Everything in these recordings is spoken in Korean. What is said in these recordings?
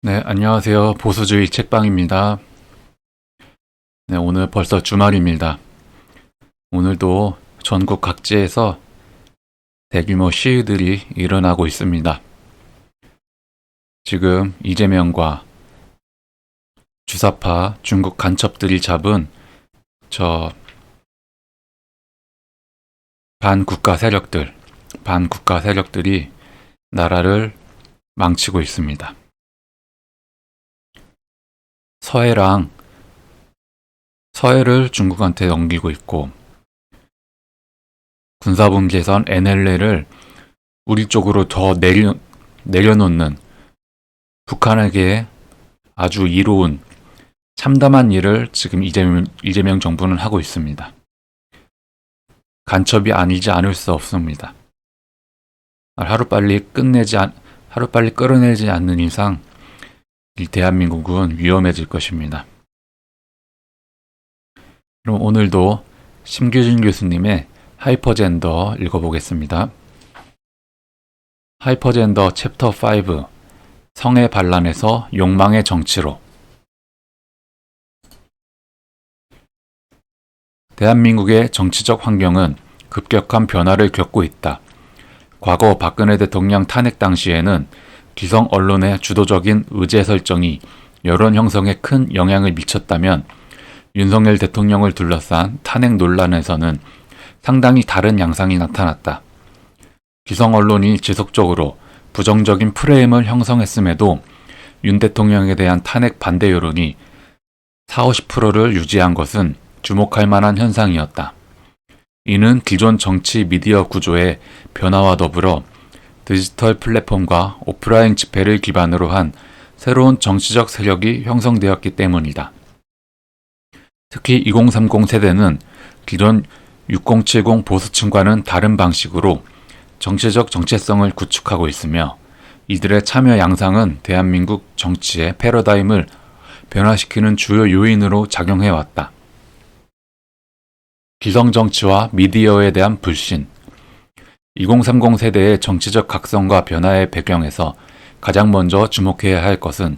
네, 안녕하세요. 보수주의 책방입니다. 네, 오늘 벌써 주말입니다. 오늘도 전국 각지에서 대규모 시위들이 일어나고 있습니다. 지금 이재명과 주사파 중국 간첩들이 잡은 저 반국가 세력들이 나라를 망치고 있습니다. 서해를 중국한테 넘기고 있고, 군사분계선 NLL을 우리 쪽으로 더 내려놓는 북한에게 아주 이로운 참담한 일을 지금 이재명 정부는 하고 있습니다. 간첩이 아니지 않을 수 없습니다. 하루빨리 끌어내지 않는 이상 이 대한민국은 위험해질 것입니다. 그럼 오늘도 심규진 교수님의 하이퍼젠더 읽어보겠습니다. 하이퍼젠더 챕터 5 성의 반란에서 욕망의 정치로. 대한민국의 정치적 환경은 급격한 변화를 겪고 있다. 과거 박근혜 대통령 탄핵 당시에는 기성 언론의 주도적인 의제 설정이 여론 형성에 큰 영향을 미쳤다면 윤석열 대통령을 둘러싼 탄핵 논란에서는 상당히 다른 양상이 나타났다. 기성 언론이 지속적으로 부정적인 프레임을 형성했음에도 윤 대통령에 대한 탄핵 반대 여론이 40~50%를 유지한 것은 주목할 만한 현상이었다. 이는 기존 정치 미디어 구조의 변화와 더불어 디지털 플랫폼과 오프라인 집회를 기반으로 한 새로운 정치적 세력이 형성되었기 때문이다. 특히 2030 세대는 기존 6070 보수층과는 다른 방식으로 정치적 정체성을 구축하고 있으며 이들의 참여 양상은 대한민국 정치의 패러다임을 변화시키는 주요 요인으로 작용해왔다. 기성정치와 미디어에 대한 불신. 2030 세대의 정치적 각성과 변화의 배경에서 가장 먼저 주목해야 할 것은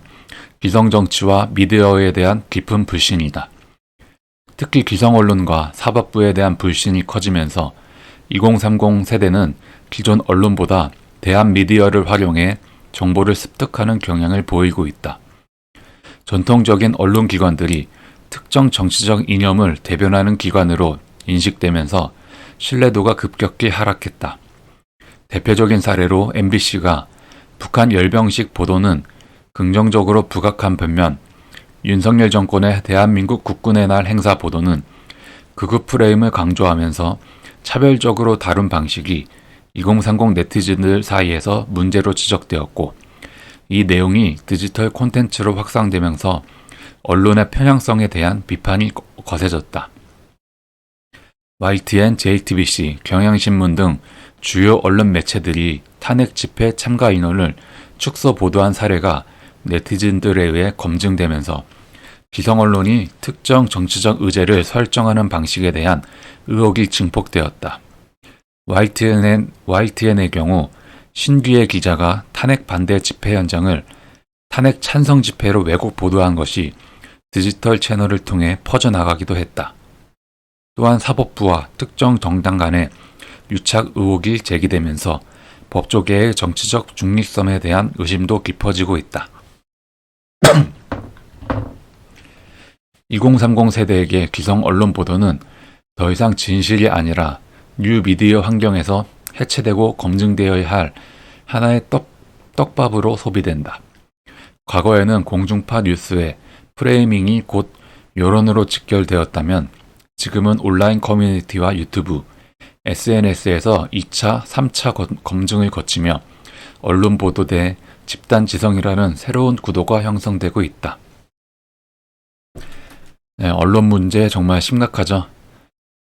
기성정치와 미디어에 대한 깊은 불신이다. 특히 기성언론과 사법부에 대한 불신이 커지면서 2030 세대는 기존 언론보다 대한 미디어를 활용해 정보를 습득하는 경향을 보이고 있다. 전통적인 언론기관들이 특정 정치적 이념을 대변하는 기관으로 인식되면서 신뢰도가 급격히 하락했다. 대표적인 사례로 MBC가 북한 열병식 보도는 긍정적으로 부각한 반면 윤석열 정권의 대한민국 국군의 날 행사 보도는 극우 프레임을 강조하면서 차별적으로 다룬 방식이 2030 네티즌들 사이에서 문제로 지적되었고, 이 내용이 디지털 콘텐츠로 확산되면서 언론의 편향성에 대한 비판이 거세졌다. YTN, JTBC, 경향신문 등 주요 언론 매체들이 탄핵 집회 참가 인원을 축소 보도한 사례가 네티즌들에 의해 검증되면서 기성 언론이 특정 정치적 의제를 설정하는 방식에 대한 의혹이 증폭되었다. YTN의 경우 신규의 기자가 탄핵 반대 집회 현장을 탄핵 찬성 집회로 왜곡 보도한 것이 디지털 채널을 통해 퍼져나가기도 했다. 또한 사법부와 특정 정당 간의 유착 의혹이 제기되면서 법조계의 정치적 중립성에 대한 의심도 깊어지고 있다. 2030 세대에게 기성 언론 보도는 더 이상 진실이 아니라 뉴미디어 환경에서 해체되고 검증되어야 할 하나의 떡밥으로 소비된다. 과거에는 공중파 뉴스의 프레이밍이 곧 여론으로 직결되었다면 지금은 온라인 커뮤니티와 유튜브, SNS에서 2차, 3차 검증을 거치며 언론 보도대 집단 지성이라는 새로운 구도가 형성되고 있다. 네, 언론 문제 정말 심각하죠.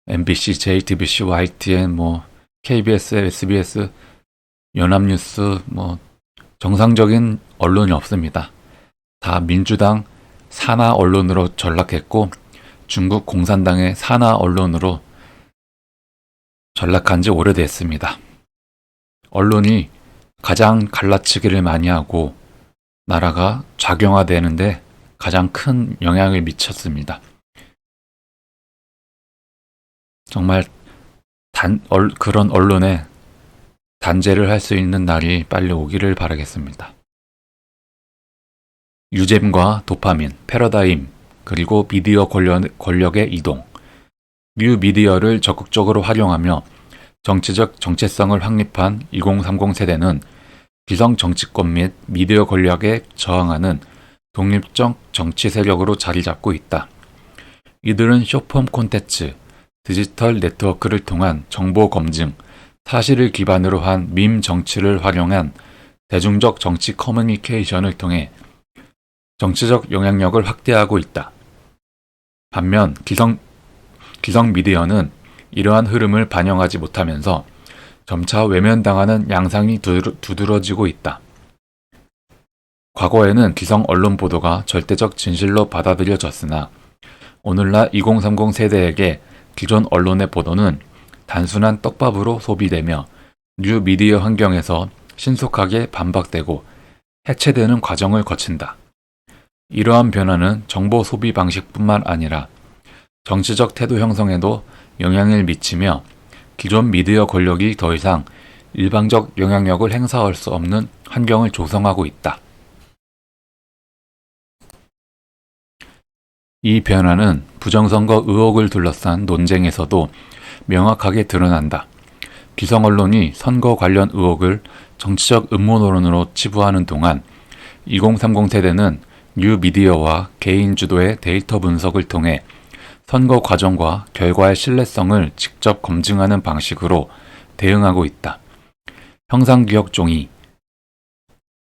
MBC, JTBC, YTN, KBS, SBS, 연합뉴스, 정상적인 언론이 없습니다. 다 민주당 산하 언론으로 전락했고 중국 공산당의 산하 언론으로 전락한 지 오래됐습니다. 언론이 가장 갈라치기를 많이 하고 나라가 좌경화되는데 가장 큰 영향을 미쳤습니다. 정말 그런 언론에 단죄를 할 수 있는 날이 빨리 오기를 바라겠습니다. 유잼과 도파민, 패러다임, 그리고 미디어 권력의 이동, 뉴 미디어를 적극적으로 활용하며 정치적 정체성을 확립한 2030 세대는 기성 정치권 및 미디어 권력에 저항하는 독립적 정치 세력으로 자리 잡고 있다. 이들은 쇼폼 콘텐츠, 디지털 네트워크를 통한 정보 검증, 사실을 기반으로 한 밈 정치를 활용한 대중적 정치 커뮤니케이션을 통해 정치적 영향력을 확대하고 있다. 반면 기성 미디어는 이러한 흐름을 반영하지 못하면서 점차 외면당하는 양상이 두드러지고 있다. 과거에는 기성 언론 보도가 절대적 진실로 받아들여졌으나 오늘날 2030 세대에게 기존 언론의 보도는 단순한 떡밥으로 소비되며 뉴 미디어 환경에서 신속하게 반박되고 해체되는 과정을 거친다. 이러한 변화는 정보 소비 방식뿐만 아니라 정치적 태도 형성에도 영향을 미치며 기존 미디어 권력이 더 이상 일방적 영향력을 행사할 수 없는 환경을 조성하고 있다. 이 변화는 부정선거 의혹을 둘러싼 논쟁에서도 명확하게 드러난다. 기성 언론이 선거 관련 의혹을 정치적 음모론으로 치부하는 동안 2030 세대는 뉴 미디어와 개인 주도의 데이터 분석을 통해 선거 과정과 결과의 신뢰성을 직접 검증하는 방식으로 대응하고 있다. 형상기억 종이,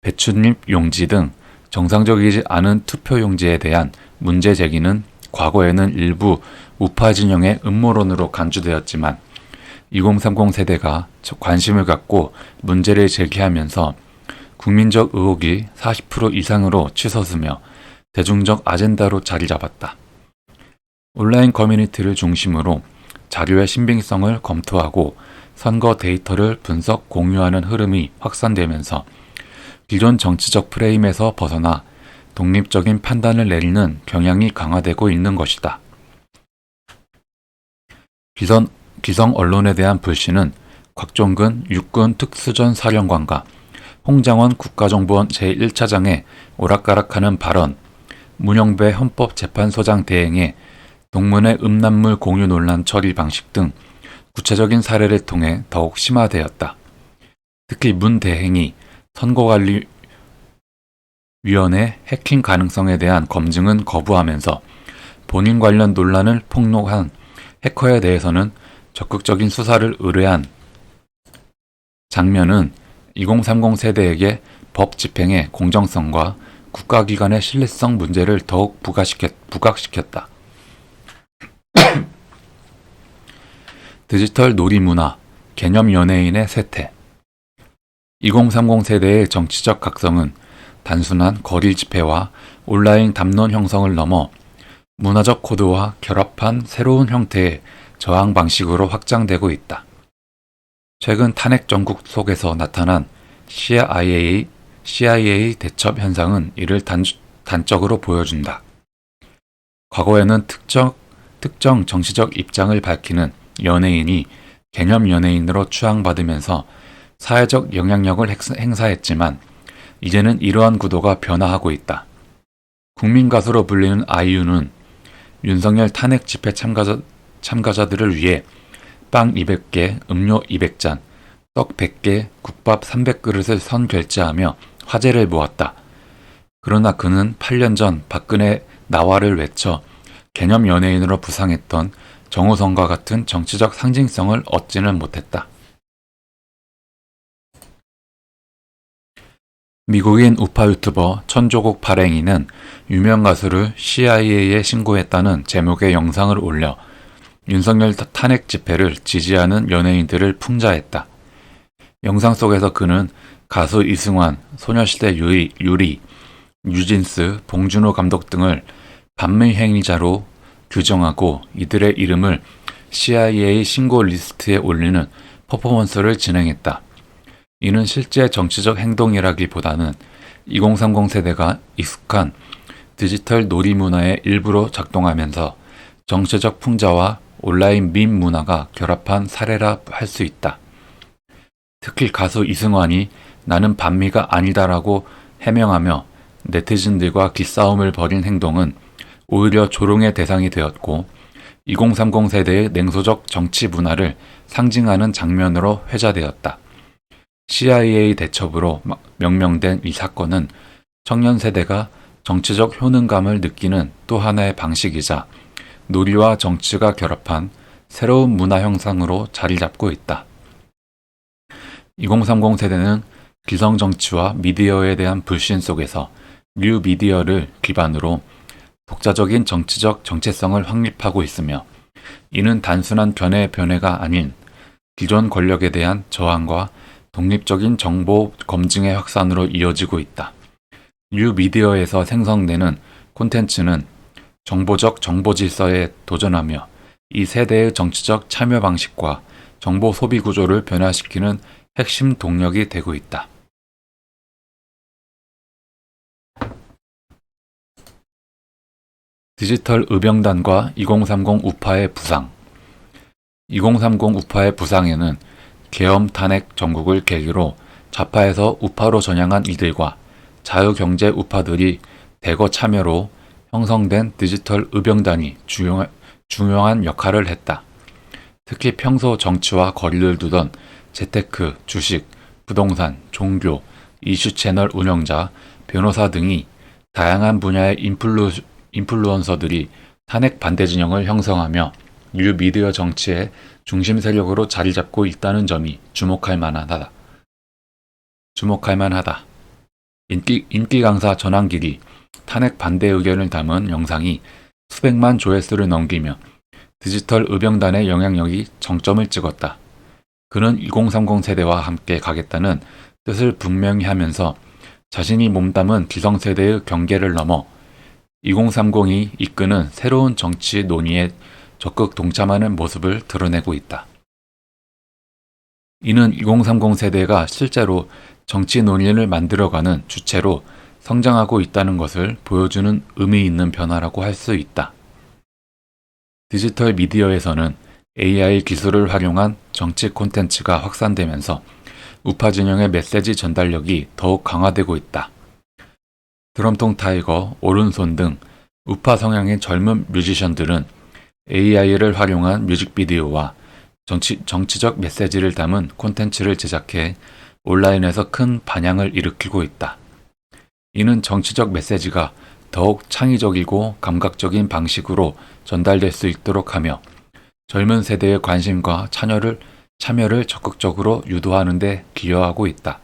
배춧잎 용지 등 정상적이지 않은 투표 용지에 대한 문제 제기는 과거에는 일부 우파 진영의 음모론으로 간주되었지만 2030 세대가 관심을 갖고 문제를 제기하면서 국민적 의혹이 40% 이상으로 치솟으며 대중적 아젠다로 자리 잡았다. 온라인 커뮤니티를 중심으로 자료의 신빙성을 검토하고 선거 데이터를 분석 공유하는 흐름이 확산되면서 기존 정치적 프레임에서 벗어나 독립적인 판단을 내리는 경향이 강화되고 있는 것이다. 기성 언론에 대한 불신은 곽종근 육군 특수전 사령관과 홍장원 국가정보원 제1차장의 오락가락하는 발언, 문영배 헌법재판소장 대행의 동문회 음란물 공유 논란 처리 방식 등 구체적인 사례를 통해 더욱 심화되었다. 특히 문 대행이 선거관리위원회 해킹 가능성에 대한 검증은 거부하면서 본인 관련 논란을 폭로한 해커에 대해서는 적극적인 수사를 의뢰한 장면은 2030 세대에게 법 집행의 공정성과 국가기관의 신뢰성 문제를 더욱 부각시켰다. 디지털 놀이문화, 개념 연예인의 쇠퇴. 2030 세대의 정치적 각성은 단순한 거리 집회와 온라인 담론 형성을 넘어 문화적 코드와 결합한 새로운 형태의 저항 방식으로 확장되고 있다. 최근 탄핵 정국 속에서 나타난 CIA 대첩 현상은 이를 단적으로 보여준다. 과거에는 특정 정치적 입장을 밝히는 연예인이 개념 연예인으로 추앙받으면서 사회적 영향력을 행사했지만 이제는 이러한 구도가 변화하고 있다. 국민 가수로 불리는 아이유는 윤석열 탄핵 집회 참가자들을 위해 빵 200개, 음료 200잔, 떡 100개, 국밥 300그릇을 선결제하며 화제를 모았다. 그러나 그는 8년 전 박근혜 나와를 외쳐 개념 연예인으로 부상했던 정호성과 같은 정치적 상징성을 얻지는 못했다. 미국인 우파 유튜버 천조국 발행이는 유명 가수를 CIA에 신고했다는 제목의 영상을 올려 윤석열 탄핵 집회를 지지하는 연예인들을 풍자했다. 영상 속에서 그는 가수 이승환, 소녀시대 유리, 뉴진스, 봉준호 감독 등을 반미 행위자로 규정하고 이들의 이름을 CIA 신고 리스트에 올리는 퍼포먼스를 진행했다. 이는 실제 정치적 행동이라기보다는 2030 세대가 익숙한 디지털 놀이 문화의 일부로 작동하면서 정치적 풍자와 온라인 밈 문화가 결합한 사례라 할 수 있다. 특히 가수 이승환이 나는 반미가 아니다라고 해명하며 네티즌들과 기싸움을 벌인 행동은 오히려 조롱의 대상이 되었고 2030 세대의 냉소적 정치 문화를 상징하는 장면으로 회자되었다. CIA 대첩으로 명명된 이 사건은 청년 세대가 정치적 효능감을 느끼는 또 하나의 방식이자 놀이와 정치가 결합한 새로운 문화 형상으로 자리 잡고 있다. 2030 세대는 기성 정치와 미디어에 대한 불신 속에서 뉴 미디어를 기반으로 독자적인 정치적 정체성을 확립하고 있으며 이는 단순한 견해의 변해가 아닌 기존 권력에 대한 저항과 독립적인 정보 검증의 확산으로 이어지고 있다. 뉴 미디어에서 생성되는 콘텐츠는 정보적 정보 질서에 도전하며 이 세대의 정치적 참여 방식과 정보 소비 구조를 변화시키는 핵심 동력이 되고 있다. 디지털 의병단과 2030 우파의 부상 2030 우파의 부상에는 계엄 탄핵 정국을 계기로 좌파에서 우파로 전향한 이들과 자유경제 우파들이 대거 참여로 형성된 디지털 의병단이 중요한 역할을 했다. 특히 평소 정치와 거리를 두던 재테크, 주식, 부동산, 종교, 이슈 채널 운영자, 변호사 등이 다양한 분야의 인플루언서들이 탄핵 반대 진영을 형성하며 뉴 미디어 정치의 중심 세력으로 자리 잡고 있다는 점이 주목할 만하다. 인기 강사 전환길이 탄핵 반대 의견을 담은 영상이 수백만 조회수를 넘기며 디지털 의병단의 영향력이 정점을 찍었다. 그는 2030 세대와 함께 가겠다는 뜻을 분명히 하면서 자신이 몸담은 기성세대의 경계를 넘어 2030이 이끄는 새로운 정치 논의에 적극 동참하는 모습을 드러내고 있다. 이는 2030 세대가 실제로 정치 논의를 만들어가는 주체로 성장하고 있다는 것을 보여주는 의미 있는 변화라고 할 수 있다. 디지털 미디어에서는 AI 기술을 활용한 정치 콘텐츠가 확산되면서 우파 진영의 메시지 전달력이 더욱 강화되고 있다. 드럼통 타이거, 오른손 등 우파 성향의 젊은 뮤지션들은 AI를 활용한 뮤직비디오와 정치적 메시지를 담은 콘텐츠를 제작해 온라인에서 큰 반향을 일으키고 있다. 이는 정치적 메시지가 더욱 창의적이고 감각적인 방식으로 전달될 수 있도록 하며 젊은 세대의 관심과 참여를 적극적으로 유도하는 데 기여하고 있다.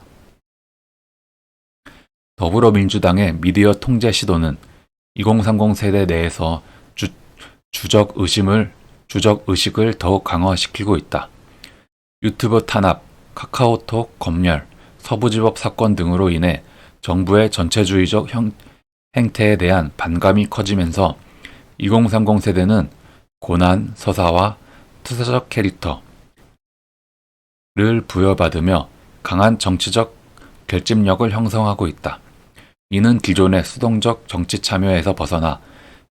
더불어민주당의 미디어 통제 시도는 2030 세대 내에서 주적 의식을 더욱 강화시키고 있다. 유튜브 탄압, 카카오톡 검열, 서부지법 사건 등으로 인해 정부의 전체주의적 행태에 대한 반감이 커지면서 2030 세대는 고난, 서사와 투사적 캐릭터를 부여받으며 강한 정치적 결집력을 형성하고 있다. 이는 기존의 수동적 정치 참여에서 벗어나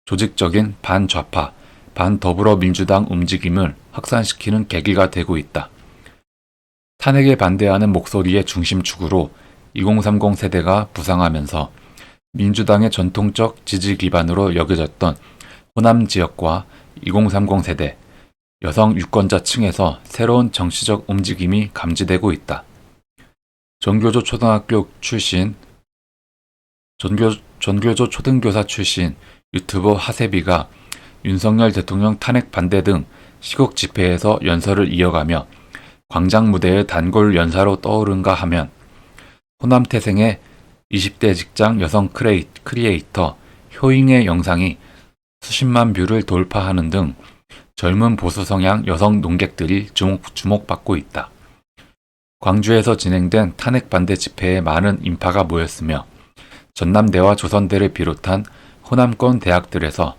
조직적인 반좌파, 반더불어민주당 움직임을 확산시키는 계기가 되고 있다. 탄핵에 반대하는 목소리의 중심축으로 2030 세대가 부상하면서 민주당의 전통적 지지 기반으로 여겨졌던 호남 지역과 2030 세대, 여성 유권자 층에서 새로운 정치적 움직임이 감지되고 있다. 전교조 초등교사 출신 유튜버 하세비가 윤석열 대통령 탄핵 반대 등 시국 집회에서 연설을 이어가며 광장 무대의 단골 연사로 떠오른가 하면 호남 태생의 20대 직장 여성 크리에이터 효잉의 영상이 수십만 뷰를 돌파하는 등 젊은 보수 성향 여성 논객들이 주목받고 있다. 광주에서 진행된 탄핵 반대 집회에 많은 인파가 모였으며 전남대와 조선대를 비롯한 호남권 대학들에서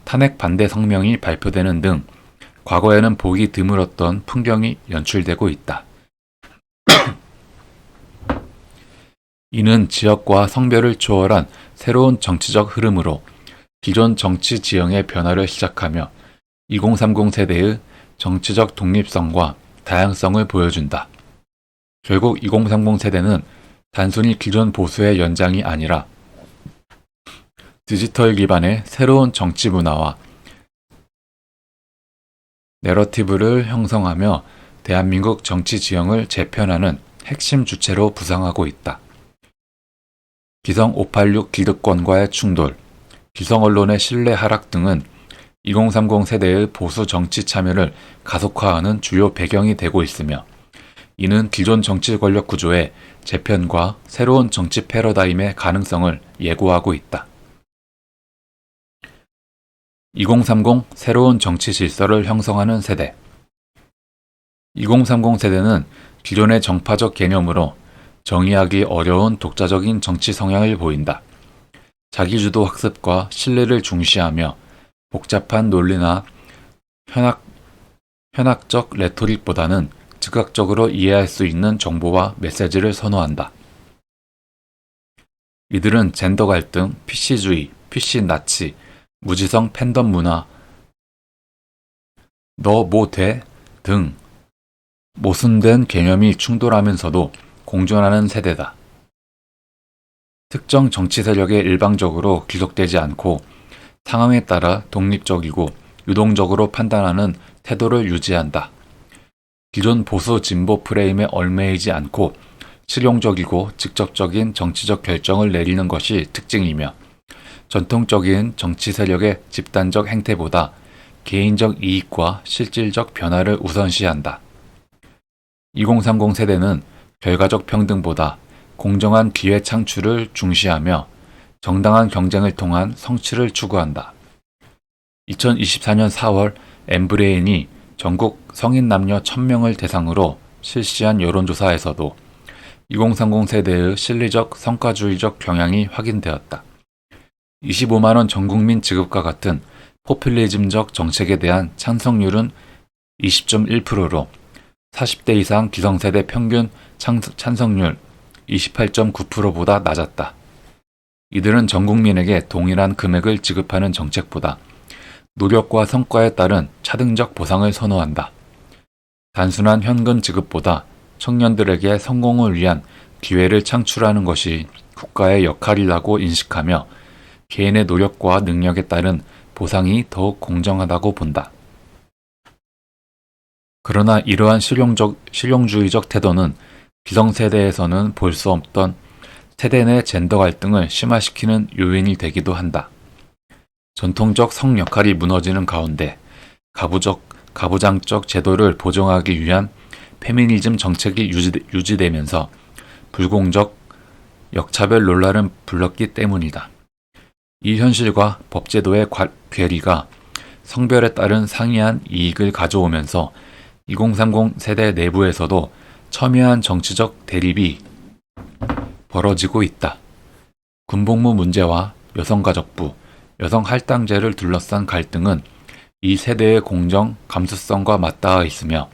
탄핵 반대 성명이 발표되는 등 과거에는 보기 드물었던 풍경이 연출되고 있다. 이는 지역과 성별을 초월한 새로운 정치적 흐름으로 기존 정치 지형의 변화를 시작하며 2030 세대의 정치적 독립성과 다양성을 보여준다. 결국 2030 세대는 단순히 기존 보수의 연장이 아니라 디지털 기반의 새로운 정치 문화와 내러티브를 형성하며 대한민국 정치 지형을 재편하는 핵심 주체로 부상하고 있다. 기성 586 기득권과의 충돌, 기성 언론의 신뢰 하락 등은 2030 세대의 보수 정치 참여를 가속화하는 주요 배경이 되고 있으며, 이는 기존 정치 권력 구조의 재편과 새로운 정치 패러다임의 가능성을 예고하고 있다. 2030 새로운 정치 질서를 형성하는 세대. 2030 세대는 기존의 정파적 개념으로 정의하기 어려운 독자적인 정치 성향을 보인다. 자기주도 학습과 신뢰를 중시하며 복잡한 논리나 현학적 레토릭보다는 즉각적으로 이해할 수 있는 정보와 메시지를 선호한다. 이들은 젠더 갈등, PC주의, PC 나치, 무지성 팬덤 문화, 너 뭐 돼? 등 모순된 개념이 충돌하면서도 공존하는 세대다. 특정 정치 세력에 일방적으로 귀속되지 않고 상황에 따라 독립적이고 유동적으로 판단하는 태도를 유지한다. 기존 보수 진보 프레임에 얽매이지 않고 실용적이고 직접적인 정치적 결정을 내리는 것이 특징이며, 전통적인 정치 세력의 집단적 행태보다 개인적 이익과 실질적 변화를 우선시한다. 2030 세대는 결과적 평등보다 공정한 기회 창출을 중시하며 정당한 경쟁을 통한 성취를 추구한다. 2024년 4월 엠브레인이 전국 성인 남녀 1000명을 대상으로 실시한 여론조사에서도 2030 세대의 실리적 성과주의적 경향이 확인되었다. 25만원 전국민 지급과 같은 포퓰리즘적 정책에 대한 찬성률은 20.1%로 40대 이상 기성세대 평균 찬성률 28.9%보다 낮았다. 이들은 전 국민에게 동일한 금액을 지급하는 정책보다 노력과 성과에 따른 차등적 보상을 선호한다. 단순한 현금 지급보다 청년들에게 성공을 위한 기회를 창출하는 것이 국가의 역할이라고 인식하며 개인의 노력과 능력에 따른 보상이 더욱 공정하다고 본다. 그러나 이러한 실용주의적 태도는 기성세대에서는 볼 수 없던 세대 내 젠더 갈등을 심화시키는 요인이 되기도 한다. 전통적 성 역할이 무너지는 가운데 가부장적 제도를 보정하기 위한 페미니즘 정책이 유지되면서 불공적 역차별 논란을 불렀기 때문이다. 이 현실과 법제도의 괴리가 성별에 따른 상이한 이익을 가져오면서 2030 세대 내부에서도 첨예한 정치적 대립이 벌어지고 있다. 군복무 문제와 여성가족부, 여성할당제를 둘러싼 갈등은 이 세대의 공정, 감수성과 맞닿아 있으며,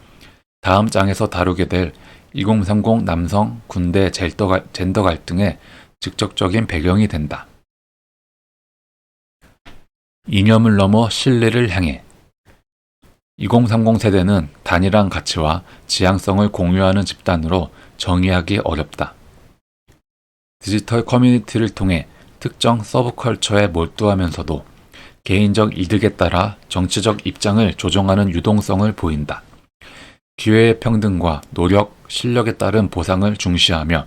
다음 장에서 다루게 될 2030 남성 군대 젠더 갈등의 직접적인 배경이 된다. 이념을 넘어 신뢰를 향해. 2030 세대는 단일한 가치와 지향성을 공유하는 집단으로 정의하기 어렵다. 디지털 커뮤니티를 통해 특정 서브컬처에 몰두하면서도 개인적 이득에 따라 정치적 입장을 조정하는 유동성을 보인다. 기회의 평등과 노력, 실력에 따른 보상을 중시하며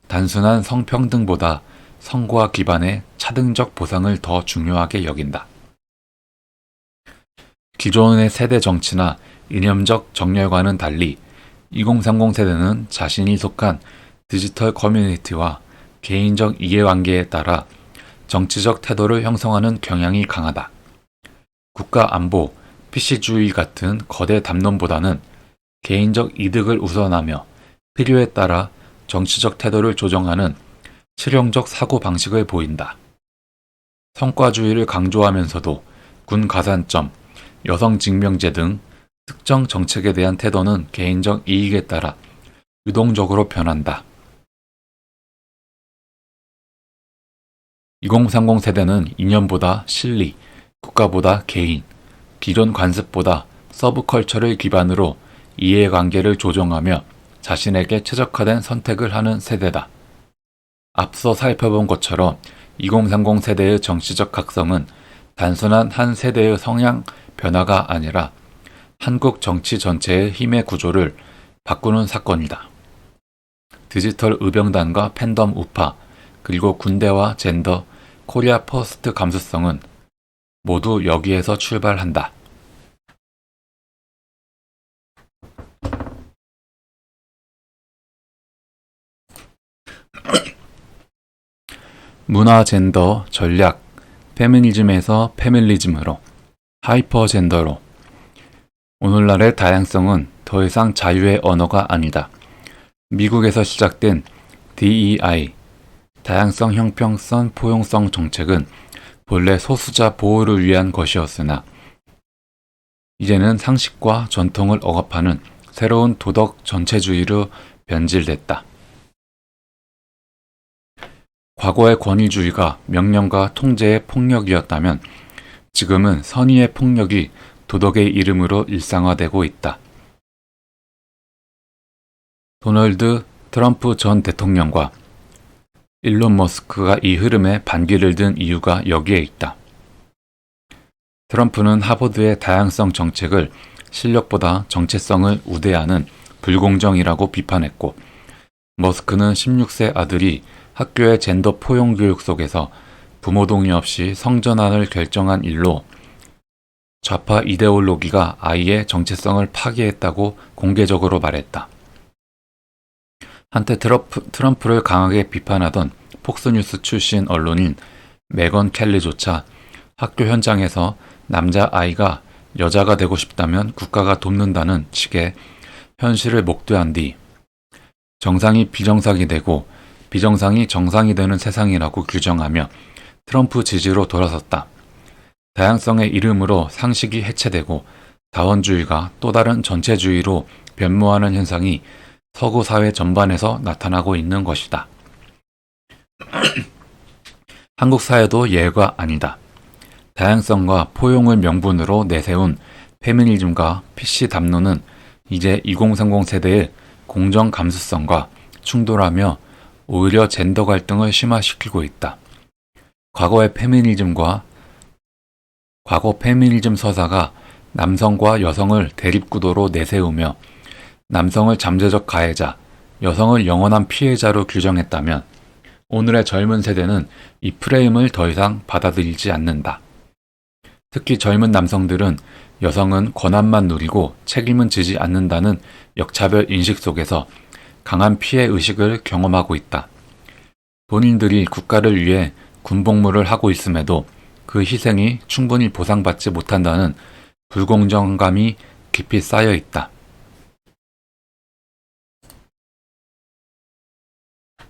단순한 성평등보다 성과 기반의 차등적 보상을 더 중요하게 여긴다. 기존의 세대 정치나 이념적 정열과는 달리 2030 세대는 자신이 속한 디지털 커뮤니티와 개인적 이해관계에 따라 정치적 태도를 형성하는 경향이 강하다. 국가 안보, PC주의 같은 거대 담론보다는 개인적 이득을 우선하며 필요에 따라 정치적 태도를 조정하는 실용적 사고방식을 보인다. 성과주의를 강조하면서도 군 가산점, 여성 직명제 등 특정 정책에 대한 태도는 개인적 이익에 따라 유동적으로 변한다. 2030 세대는 이념보다 실리, 국가보다 개인, 기존 관습보다 서브컬처를 기반으로 이해관계를 조정하며 자신에게 최적화된 선택을 하는 세대다. 앞서 살펴본 것처럼 2030 세대의 정치적 각성은 단순한 한 세대의 성향 변화가 아니라 한국 정치 전체의 힘의 구조를 바꾸는 사건이다. 디지털 의병단과 팬덤 우파, 그리고 군대와 젠더, 코리아 퍼스트 감수성은 모두 여기에서 출발한다. 문화 젠더 전략, 페미니즘에서 페밀리즘으로, 하이퍼 젠더로. 오늘날의 다양성은 더 이상 자유의 언어가 아니다. 미국에서 시작된 DEI, 다양성 형평성 포용성 정책은 본래 소수자 보호를 위한 것이었으나 이제는 상식과 전통을 억압하는 새로운 도덕 전체주의로 변질됐다. 과거의 권위주의가 명령과 통제의 폭력이었다면 지금은 선의의 폭력이 도덕의 이름으로 일상화되고 있다. 도널드 트럼프 전 대통령과 일론 머스크가 이 흐름에 반기를 든 이유가 여기에 있다. 트럼프는 하버드의 다양성 정책을 실력보다 정체성을 우대하는 불공정이라고 비판했고, 머스크는 16세 아들이 학교의 젠더 포용 교육 속에서 부모 동의 없이 성전환을 결정한 일로 좌파 이데올로기가 아이의 정체성을 파괴했다고 공개적으로 말했다. 한때 트럼프를 강하게 비판하던 폭스뉴스 출신 언론인 메건 켈리조차 학교 현장에서 남자아이가 여자가 되고 싶다면 국가가 돕는다는 식의 현실을 목도한 뒤 정상이 비정상이 되고 비정상이 정상이 되는 세상이라고 규정하며 트럼프 지지로 돌아섰다. 다양성의 이름으로 상식이 해체되고 다원주의가 또 다른 전체주의로 변모하는 현상이 서구 사회 전반에서 나타나고 있는 것이다. 한국 사회도 예외가 아니다. 다양성과 포용을 명분으로 내세운 페미니즘과 PC 담론은 이제 2030 세대의 공정 감수성과 충돌하며 오히려 젠더 갈등을 심화시키고 있다. 과거 페미니즘 서사가 남성과 여성을 대립구도로 내세우며 남성을 잠재적 가해자, 여성을 영원한 피해자로 규정했다면 오늘의 젊은 세대는 이 프레임을 더 이상 받아들이지 않는다. 특히 젊은 남성들은 여성은 권한만 누리고 책임은 지지 않는다는 역차별 인식 속에서 강한 피해 의식을 경험하고 있다. 본인들이 국가를 위해 군복무를 하고 있음에도 그 희생이 충분히 보상받지 못한다는 불공정감이 깊이 쌓여 있다.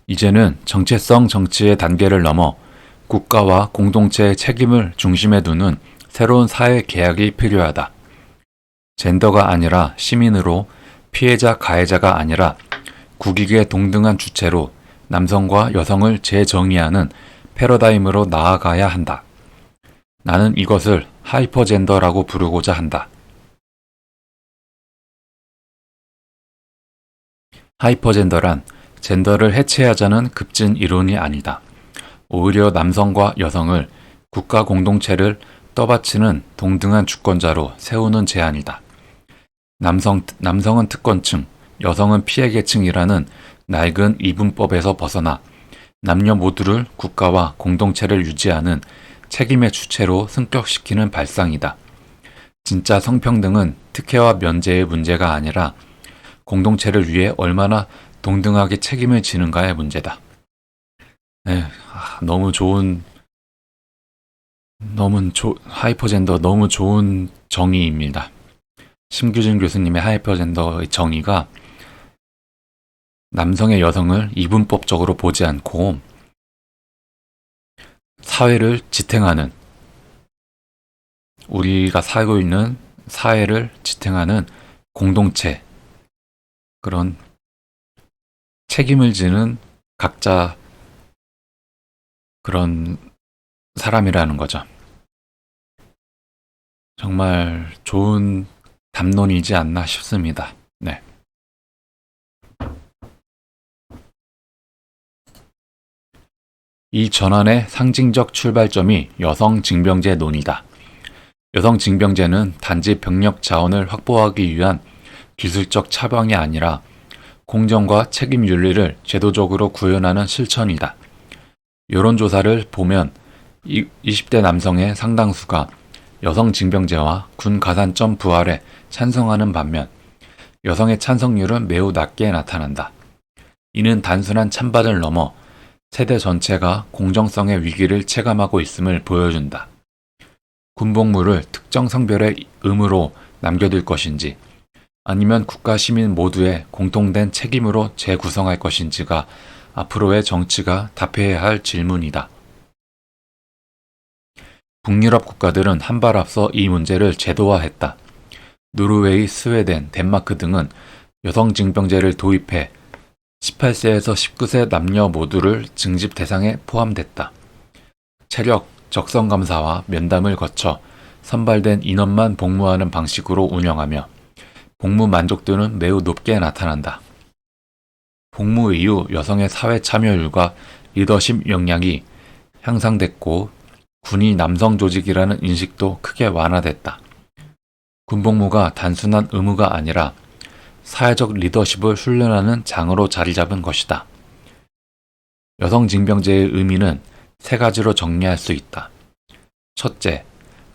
이제는 정체성 정치의 단계를 넘어 국가와 공동체의 책임을 중심에 두는 새로운 사회 계약이 필요하다. 젠더가 아니라 시민으로, 피해자 가해자가 아니라 국익의 동등한 주체로 남성과 여성을 재정의하는 패러다임으로 나아가야 한다. 나는 이것을 하이퍼젠더라고 부르고자 한다. 하이퍼젠더란 젠더를 해체하자는 급진 이론이 아니다. 오히려 남성과 여성을 국가 공동체를 떠받치는 동등한 주권자로 세우는 제안이다. 남성은 특권층, 여성은 피해계층이라는 낡은 이분법에서 벗어나 남녀 모두를 국가와 공동체를 유지하는 책임의 주체로 승격시키는 발상이다. 진짜 성평등은 특혜와 면제의 문제가 아니라 공동체를 위해 얼마나 동등하게 책임을 지는가의 문제다. 하이퍼젠더 너무 좋은 정의입니다. 심규진 교수님의 하이퍼젠더의 정의가 남성의 여성을 이분법적으로 보지 않고 사회를 지탱하는, 우리가 살고 있는 사회를 지탱하는 공동체, 그런 책임을 지는 각자 그런 사람이라는 거죠. 정말 좋은 담론이지 않나 싶습니다. 네. 이 전환의 상징적 출발점이 여성 징병제 논이다. 여성 징병제는 단지 병력 자원을 확보하기 위한 기술적 차병이 아니라 공정과 책임 윤리를 제도적으로 구현하는 실천이다. 여론조사를 보면 20대 남성의 상당수가 여성 징병제와 군 가산점 부활에 찬성하는 반면 여성의 찬성률은 매우 낮게 나타난다. 이는 단순한 찬반을 넘어 세대 전체가 공정성의 위기를 체감하고 있음을 보여준다. 군복무를 특정 성별의 의무로 남겨둘 것인지 아니면 국가 시민 모두의 공통된 책임으로 재구성할 것인지가 앞으로의 정치가 답해야 할 질문이다. 북유럽 국가들은 한 발 앞서 이 문제를 제도화했다. 노르웨이, 스웨덴, 덴마크 등은 여성 징병제를 도입해 18세에서 19세 남녀 모두를 징집 대상에 포함됐다. 체력, 적성 감사와 면담을 거쳐 선발된 인원만 복무하는 방식으로 운영하며 복무 만족도는 매우 높게 나타난다. 복무 이후 여성의 사회 참여율과 리더십 역량이 향상됐고 군이 남성 조직이라는 인식도 크게 완화됐다. 군복무가 단순한 의무가 아니라 사회적 리더십을 훈련하는 장으로 자리 잡은 것이다. 여성 징병제의 의미는 세 가지로 정리할 수 있다. 첫째,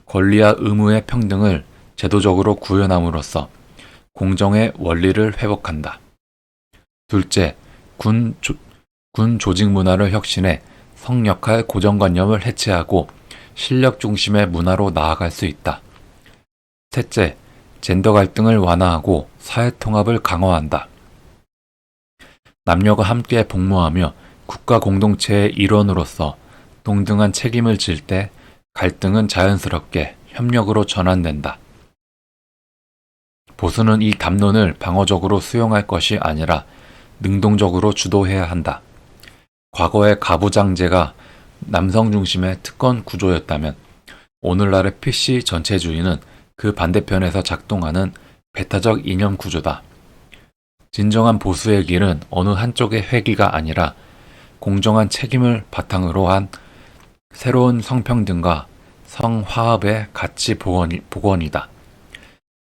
권리와 의무의 평등을 제도적으로 구현함으로써 공정의 원리를 회복한다. 둘째, 군 조직 문화를 혁신해 성역할 고정관념을 해체하고 실력 중심의 문화로 나아갈 수 있다. 셋째, 젠더 갈등을 완화하고 사회 통합을 강화한다. 남녀가 함께 복무하며 국가 공동체의 일원으로서 동등한 책임을 질 때 갈등은 자연스럽게 협력으로 전환된다. 보수는 이 담론을 방어적으로 수용할 것이 아니라 능동적으로 주도해야 한다. 과거의 가부장제가 남성 중심의 특권 구조였다면 오늘날의 PC 전체주의는 그 반대편에서 작동하는 배타적 이념 구조다. 진정한 보수의 길은 어느 한쪽의 회귀가 아니라 공정한 책임을 바탕으로 한 새로운 성평등과 성화합의 가치 복원이다.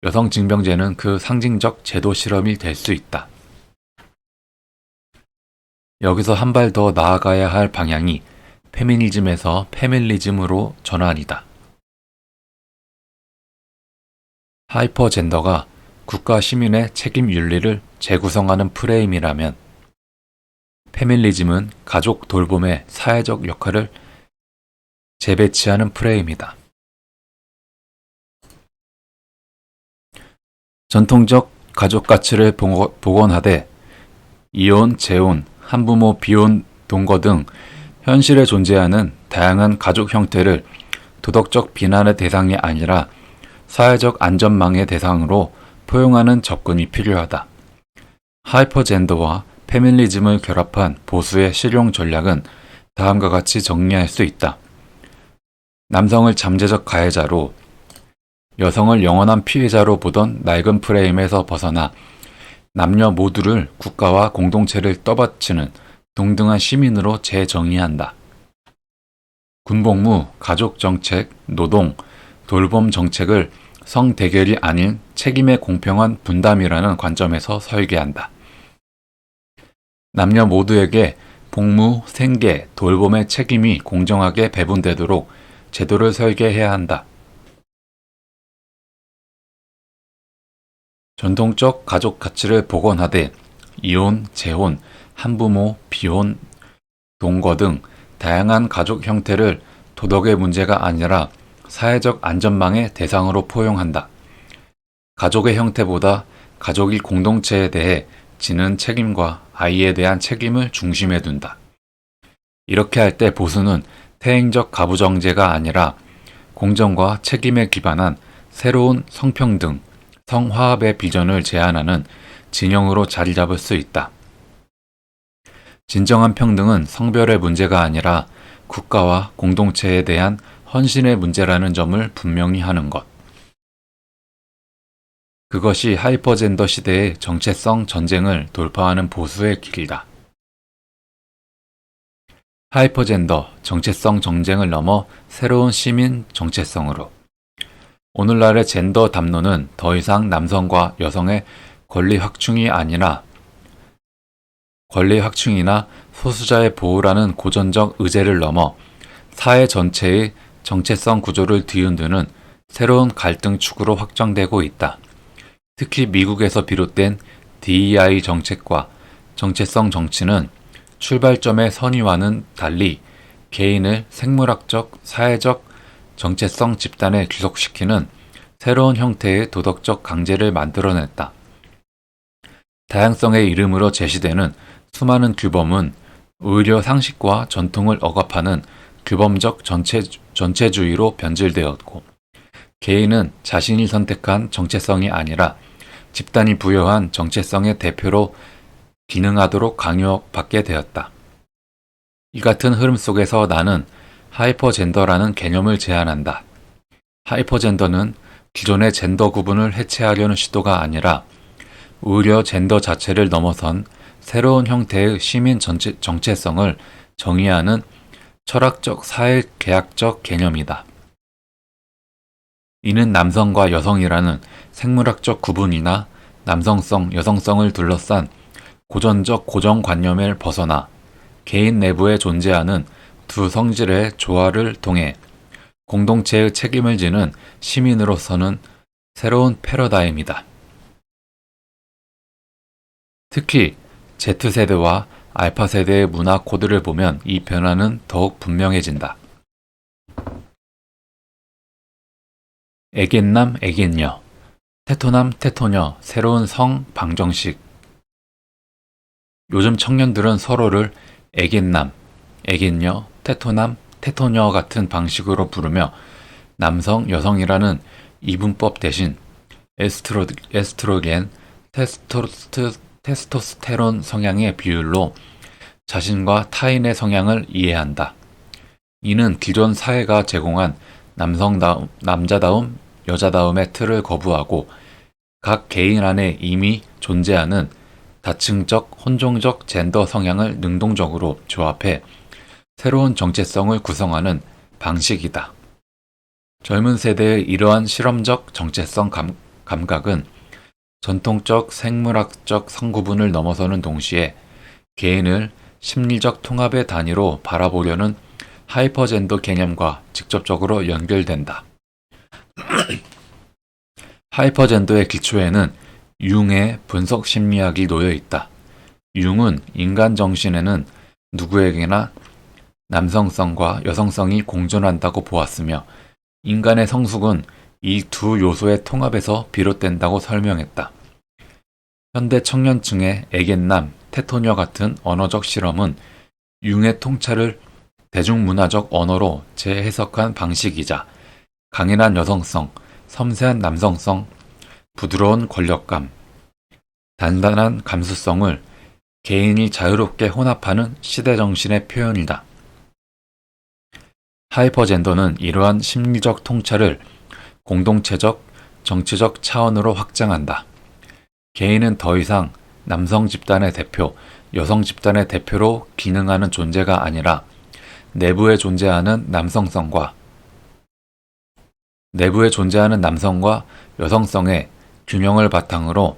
여성 징병제는 그 상징적 제도 실험이 될 수 있다. 여기서 한 발 더 나아가야 할 방향이 페미니즘에서 페밀리즘으로 전환이다. 하이퍼젠더가 국가 시민의 책임 윤리를 재구성하는 프레임이라면 페밀리즘은 가족 돌봄의 사회적 역할을 재배치하는 프레임이다. 전통적 가족 가치를 복원하되 이혼, 재혼, 한부모, 비혼, 동거 등 현실에 존재하는 다양한 가족 형태를 도덕적 비난의 대상이 아니라 사회적 안전망의 대상으로 포용하는 접근이 필요하다. 하이퍼젠더와 페밀리즘을 결합한 보수의 실용 전략은 다음과 같이 정리할 수 있다. 남성을 잠재적 가해자로, 여성을 영원한 피해자로 보던 낡은 프레임에서 벗어나 남녀 모두를 국가와 공동체를 떠받치는 동등한 시민으로 재정의한다. 군복무, 가족정책, 노동, 돌봄 정책을 성대결이 아닌 책임의 공평한 분담이라는 관점에서 설계한다. 남녀 모두에게 복무, 생계, 돌봄의 책임이 공정하게 배분되도록 제도를 설계해야 한다. 전통적 가족 가치를 복원하되 이혼, 재혼, 한부모, 비혼, 동거 등 다양한 가족 형태를 도덕의 문제가 아니라 사회적 안전망의 대상으로 포용한다. 가족의 형태보다 가족이 공동체에 대해 지는 책임과 아이에 대한 책임을 중심에 둔다. 이렇게 할 때 보수는 태행적 가부정제가 아니라 공정과 책임에 기반한 새로운 성평등, 성화합의 비전을 제안하는 진영으로 자리 잡을 수 있다. 진정한 평등은 성별의 문제가 아니라 국가와 공동체에 대한 헌신의 문제라는 점을 분명히 하는 것. 그것이 하이퍼젠더 시대의 정체성 전쟁을 돌파하는 보수의 길이다. 하이퍼젠더 정체성 전쟁을 넘어 새로운 시민 정체성으로. 오늘날의 젠더 담론은 더 이상 남성과 여성의 권리 확충이나 소수자의 보호라는 고전적 의제를 넘어 사회 전체의 정체성 구조를 뒤흔드는 새로운 갈등축으로 확장되고 있다. 특히 미국에서 비롯된 DEI 정책과 정체성 정치는 출발점의 선의와는 달리 개인을 생물학적, 사회적 정체성 집단에 귀속시키는 새로운 형태의 도덕적 강제를 만들어냈다. 다양성의 이름으로 제시되는 수많은 규범은 오히려 상식과 전통을 억압하는 규범적 전체주의로 변질되었고, 개인은 자신이 선택한 정체성이 아니라 집단이 부여한 정체성의 대표로 기능하도록 강요받게 되었다. 이 같은 흐름 속에서 나는 하이퍼젠더라는 개념을 제안한다. 하이퍼젠더는 기존의 젠더 구분을 해체하려는 시도가 아니라 오히려 젠더 자체를 넘어선 새로운 형태의 시민 정체성을 정의하는 철학적 사회계약적 개념이다. 이는 남성과 여성이라는 생물학적 구분이나 남성성, 여성성을 둘러싼 고전적 고정관념을 벗어나 개인 내부에 존재하는 두 성질의 조화를 통해 공동체의 책임을 지는 시민으로서는 새로운 패러다임이다. 특히 Z세대와 알파세대의 문화 코드를 보면 이 변화는 더욱 분명해진다. 애견남, 애견녀, 테토남, 테토녀, 새로운 성 방정식. 요즘 청년들은 서로를 애견남, 애견녀, 테토남, 테토녀 같은 방식으로 부르며 남성, 여성이라는 이분법 대신 에스트로겐, 테스토스테론 성향의 비율로 자신과 타인의 성향을 이해한다. 이는 기존 사회가 제공한 남자다움, 여자다움의 틀을 거부하고 각 개인 안에 이미 존재하는 다층적, 혼종적 젠더 성향을 능동적으로 조합해 새로운 정체성을 구성하는 방식이다. 젊은 세대의 이러한 실험적 정체성 감각은 전통적 생물학적 성구분을 넘어서는 동시에 개인을 심리적 통합의 단위로 바라보려는 하이퍼젠더 개념과 직접적으로 연결된다. 하이퍼젠더의 기초에는 융의 분석 심리학이 놓여 있다. 융은 인간 정신에는 누구에게나 남성성과 여성성이 공존한다고 보았으며 인간의 성숙은 이 두 요소의 통합에서 비롯된다고 설명했다. 현대 청년층의 애견남, 테토녀 같은 언어적 실험은 융의 통찰을 대중문화적 언어로 재해석한 방식이자 강인한 여성성, 섬세한 남성성, 부드러운 권력감, 단단한 감수성을 개인이 자유롭게 혼합하는 시대정신의 표현이다. 하이퍼젠더는 이러한 심리적 통찰을 공동체적, 정치적 차원으로 확장한다. 개인은 더 이상 남성 집단의 대표, 여성 집단의 대표로 기능하는 존재가 아니라 내부에 존재하는 남성과 여성성의 균형을 바탕으로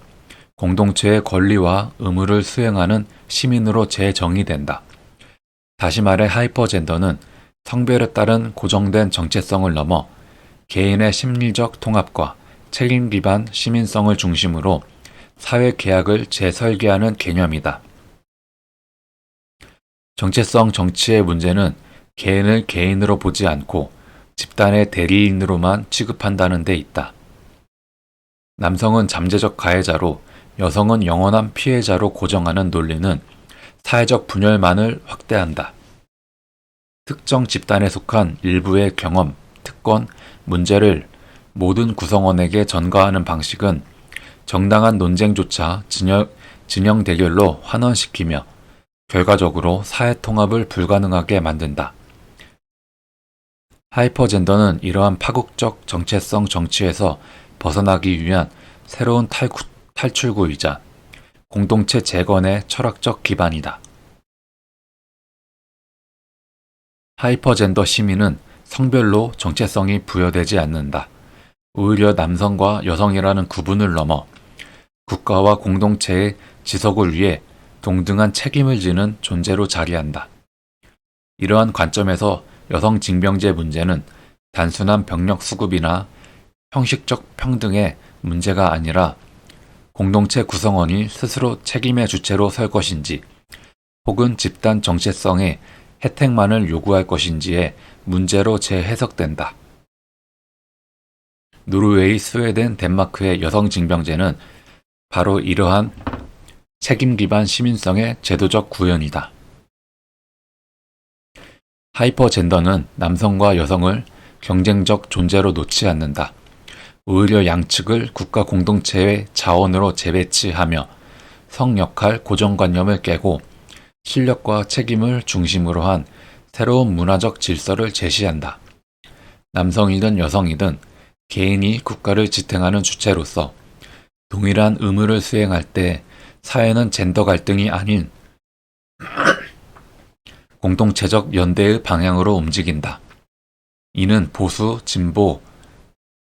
공동체의 권리와 의무를 수행하는 시민으로 재정의된다. 다시 말해 하이퍼젠더는 성별에 따른 고정된 정체성을 넘어 개인의 심리적 통합과 책임 기반 시민성을 중심으로 사회 계약을 재설계하는 개념이다. 정체성 정치의 문제는 개인을 개인으로 보지 않고 집단의 대리인으로만 취급한다는 데 있다. 남성은 잠재적 가해자로 여성은 영원한 피해자로 고정하는 논리는 사회적 분열만을 확대한다. 특정 집단에 속한 일부의 경험, 특권, 문제를 모든 구성원에게 전가하는 방식은 정당한 논쟁조차 진영 대결로 환원시키며 결과적으로 사회 통합을 불가능하게 만든다. 하이퍼젠더는 이러한 파국적 정체성 정치에서 벗어나기 위한 새로운 탈출구이자 공동체 재건의 철학적 기반이다. 하이퍼젠더 시민은 성별로 정체성이 부여되지 않는다. 오히려 남성과 여성이라는 구분을 넘어 국가와 공동체의 지속을 위해 동등한 책임을 지는 존재로 자리한다. 이러한 관점에서 여성 징병제 문제는 단순한 병력 수급이나 형식적 평등의 문제가 아니라 공동체 구성원이 스스로 책임의 주체로 설 것인지 혹은 집단 정체성의 혜택만을 요구할 것인지의 문제로 재해석된다. 노르웨이, 스웨덴, 덴마크의 여성 징병제는 바로 이러한 책임 기반 시민성의 제도적 구현이다. 하이퍼젠더는 남성과 여성을 경쟁적 존재로 놓지 않는다. 오히려 양측을 국가 공동체의 자원으로 재배치하며 성 역할 고정관념을 깨고 실력과 책임을 중심으로 한 새로운 문화적 질서를 제시한다. 남성이든 여성이든 개인이 국가를 지탱하는 주체로서 동일한 의무를 수행할 때 사회는 젠더 갈등이 아닌 공동체적 연대의 방향으로 움직인다. 이는 보수, 진보,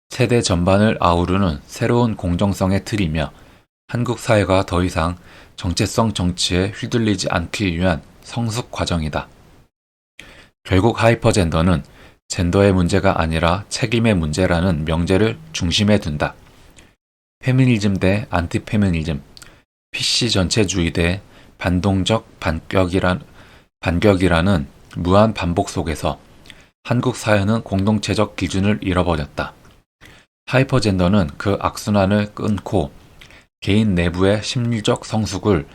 세대 전반을 아우르는 새로운 공정성의 틀이며 한국 사회가 더 이상 정체성 정치에 휘둘리지 않기 위한 성숙 과정이다. 결국 하이퍼젠더는 젠더의 문제가 아니라 책임의 문제라는 명제를 중심에 둔다. 페미니즘 대 안티페미니즘, PC 전체주의 대 반동적 반격이라는 무한 반복 속에서 한국 사회는 공동체적 기준을 잃어버렸다. 하이퍼젠더는 그 악순환을 끊고 개인 내부의 심리적 성숙을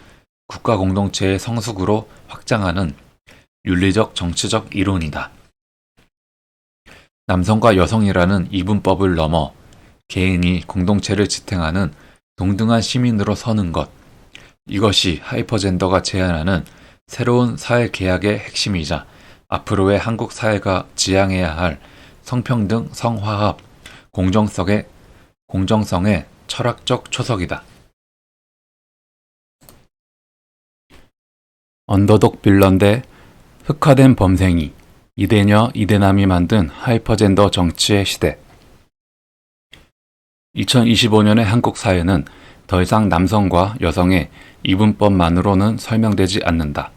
국가 공동체의 성숙으로 확장하는 윤리적 정치적 이론이다. 남성과 여성이라는 이분법을 넘어 개인이 공동체를 지탱하는 동등한 시민으로 서는 것, 이것이 하이퍼젠더가 제안하는 새로운 사회 계약의 핵심이자 앞으로의 한국 사회가 지향해야 할 성평등, 성화합, 공정성의 철학적 초석이다. 언더독 빌런 대 흑화된 범생이, 이대녀, 이대남이 만든 하이퍼젠더 정치의 시대. 2025년의 한국 사회는 더 이상 남성과 여성의 이분법만으로는 설명되지 않는다.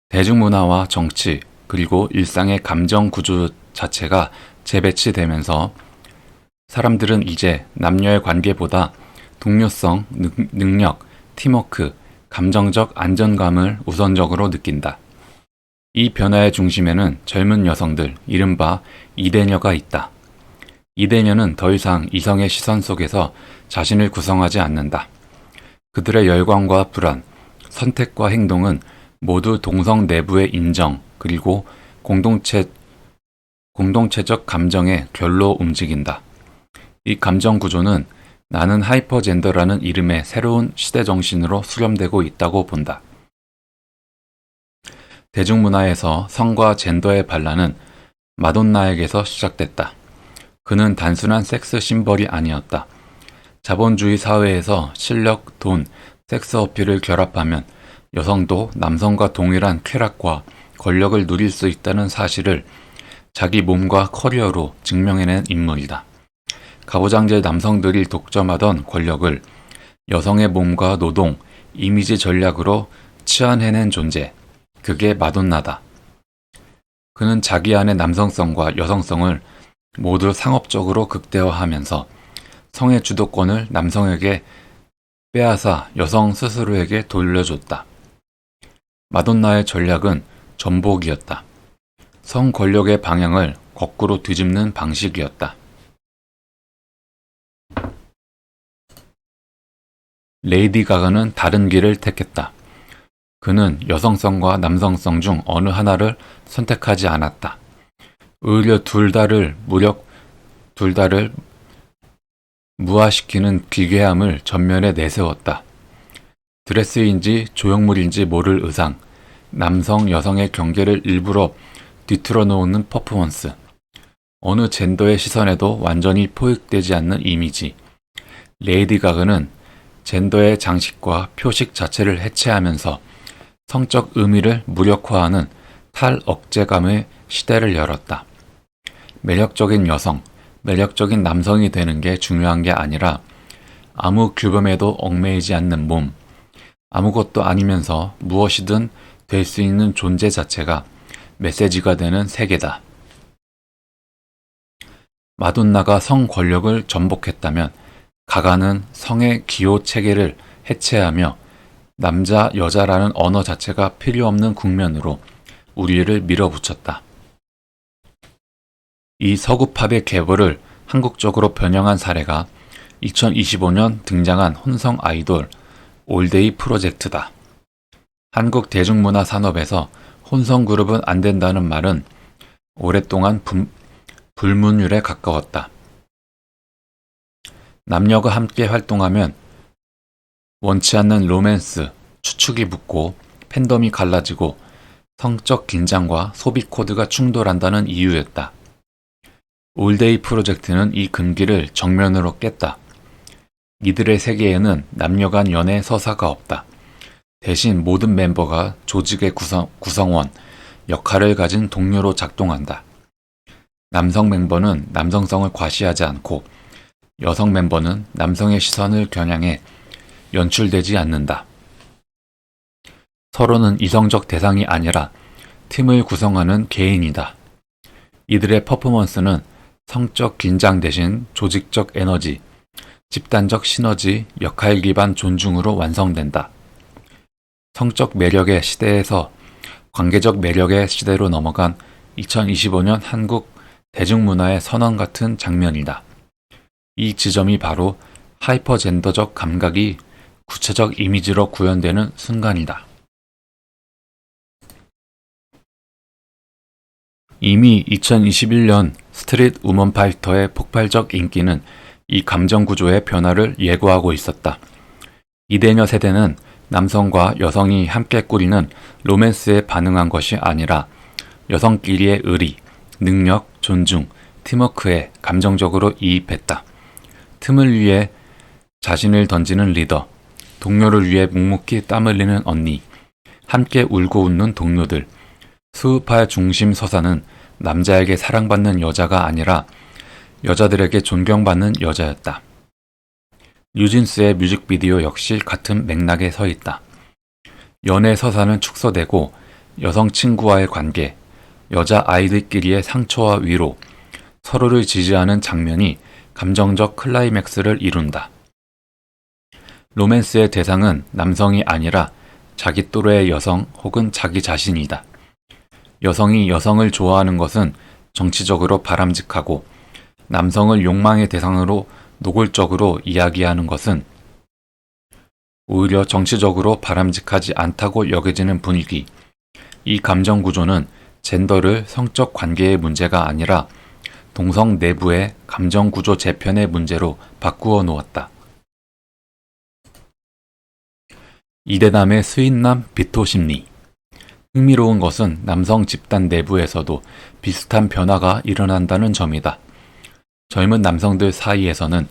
대중문화와 정치, 그리고 일상의 감정 구조 자체가 재배치되면서 사람들은 이제 남녀의 관계보다 동료성, 능력, 팀워크, 감정적 안정감을 우선적으로 느낀다. 이 변화의 중심에는 젊은 여성들, 이른바 이대녀가 있다. 이대녀는 더 이상 이성의 시선 속에서 자신을 구성하지 않는다. 그들의 열광과 불안, 선택과 행동은 모두 동성 내부의 인정, 그리고 공동체적 감정의 결로 움직인다. 이 감정 구조는 나는 하이퍼젠더라는 이름의 새로운 시대 정신으로 수렴되고 있다고 본다. 대중문화에서 성과 젠더의 반란은 마돈나에게서 시작됐다. 그는 단순한 섹스 심벌이 아니었다. 자본주의 사회에서 실력, 돈, 섹스 어필을 결합하면 여성도 남성과 동일한 쾌락과 권력을 누릴 수 있다는 사실을 자기 몸과 커리어로 증명해낸 인물이다. 가부장제 남성들이 독점하던 권력을 여성의 몸과 노동, 이미지 전략으로 치환해낸 존재, 그게 마돈나다. 그는 자기 안의 남성성과 여성성을 모두 상업적으로 극대화하면서 성의 주도권을 남성에게 빼앗아 여성 스스로에게 돌려줬다. 마돈나의 전략은 전복이었다. 성 권력의 방향을 거꾸로 뒤집는 방식이었다. 레이디 가가는 다른 길을 택했다. 그는 여성성과 남성성 중 어느 하나를 선택하지 않았다. 오히려 둘 다를 무화시키는 기괴함을 전면에 내세웠다. 드레스인지 조형물인지 모를 의상, 남성, 여성의 경계를 일부러 뒤틀어 놓는 퍼포먼스, 어느 젠더의 시선에도 완전히 포획되지 않는 이미지. 레이디 가가는 젠더의 장식과 표식 자체를 해체하면서 성적 의미를 무력화하는 탈억제감의 시대를 열었다. 매력적인 여성, 매력적인 남성이 되는 게 중요한 게 아니라 아무 규범에도 얽매이지 않는 몸, 아무것도 아니면서 무엇이든 될 수 있는 존재 자체가 메시지가 되는 세계다. 마돈나가 성 권력을 전복했다면 가가는 성의 기호 체계를 해체하며 남자, 여자라는 언어 자체가 필요 없는 국면으로 우리를 밀어붙였다. 이 서구팝의 계보를 한국적으로 변형한 사례가 2025년 등장한 혼성 아이돌 올데이 프로젝트다. 한국 대중문화 산업에서 혼성 그룹은 안 된다는 말은 오랫동안 불문율에 가까웠다. 남녀가 함께 활동하면 원치 않는 로맨스, 추측이 붙고 팬덤이 갈라지고 성적 긴장과 소비 코드가 충돌한다는 이유였다. 올데이 프로젝트는 이 금기를 정면으로 깼다. 이들의 세계에는 남녀 간 연애 서사가 없다. 대신 모든 멤버가 조직의 구성원, 역할을 가진 동료로 작동한다. 남성 멤버는 남성성을 과시하지 않고 여성 멤버는 남성의 시선을 겨냥해 연출되지 않는다. 서로는 이성적 대상이 아니라 팀을 구성하는 개인이다. 이들의 퍼포먼스는 성적 긴장 대신 조직적 에너지, 집단적 시너지, 역할 기반 존중으로 완성된다. 성적 매력의 시대에서 관계적 매력의 시대로 넘어간 2025년 한국 대중문화의 선언 같은 장면이다. 이 지점이 바로 하이퍼젠더적 감각이 구체적 이미지로 구현되는 순간이다. 이미 2021년 스트릿 우먼 파이터의 폭발적 인기는 이 감정 구조의 변화를 예고하고 있었다. 이대녀 세대는 남성과 여성이 함께 꾸리는 로맨스에 반응한 것이 아니라 여성끼리의 의리, 능력, 존중, 팀워크에 감정적으로 이입했다. 틈을 위해 자신을 던지는 리더, 동료를 위해 묵묵히 땀 흘리는 언니, 함께 울고 웃는 동료들, 수우파 중심 서사는 남자에게 사랑받는 여자가 아니라 여자들에게 존경받는 여자였다. 뉴진스의 뮤직비디오 역시 같은 맥락에 서 있다. 연애 서사는 축소되고 여성 친구와의 관계, 여자 아이들끼리의 상처와 위로, 서로를 지지하는 장면이 감정적 클라이맥스를 이룬다. 로맨스의 대상은 남성이 아니라 자기 또래의 여성 혹은 자기 자신이다. 여성이 여성을 좋아하는 것은 정치적으로 바람직하고 남성을 욕망의 대상으로 노골적으로 이야기하는 것은 오히려 정치적으로 바람직하지 않다고 여겨지는 분위기. 이 감정 구조는 젠더를 성적 관계의 문제가 아니라 동성 내부의 감정 구조 재편의 문제로 바꾸어 놓았다. 이대남의 스윗남 비토 심리. 흥미로운 것은 남성 집단 내부에서도 비슷한 변화가 일어난다는 점이다. 젊은 남성들 사이에서는